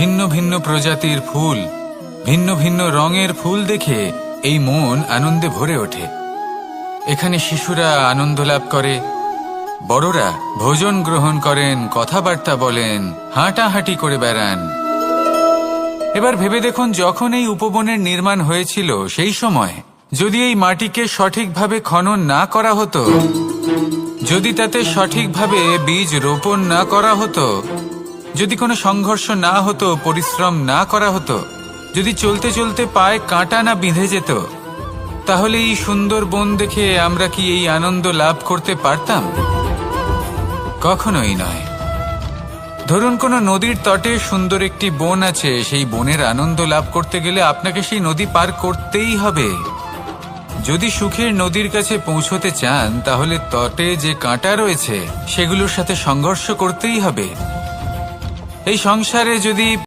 ভিন্ন ভিন্ন প্রজাতির ফুল, ভিন্ন ভিন্ন রঙের ফুল দেখে এই মন আনন্দে ভরে ওঠে। এখানে শিশুরা আনন্দ লাভ করে, বড়রা ভোজন গ্রহণ করেন, কথাবার্তা বলেন, হাঁটাহাঁটি করে বেড়ান। এবার ভেবে দেখুন, যখন এই উপবনের নির্মাণ হয়েছিল সেই সময় যদি এই মাটিকে সঠিকভাবে খনন না করা হতো, যদি তাতে সঠিকভাবে বীজ রোপণ না করা হতো, যদি কোনো সংঘর্ষ না হতো, পরিশ্রম না করা হতো, যদি চলতে চলতে পায়ে কাঁটা না বিঁধে যেত, তাহলে এই সুন্দর বন দেখে আমরা কি এই আনন্দ লাভ করতে পারতাম? কখনোই নয়। ধরুন কোনো নদীর তটে সুন্দর একটি বন আছে, সেই বনের আনন্দ লাভ করতে গেলে আপনাকে সেই নদী পার করতেই হবে। যদি সুখের নদীর কাছে পৌঁছতে চান, তাহলে তটে যে কাঁটা রয়েছে সেগুলোর সাথে সংঘর্ষ করতেই হবে। এই সংসারে যদি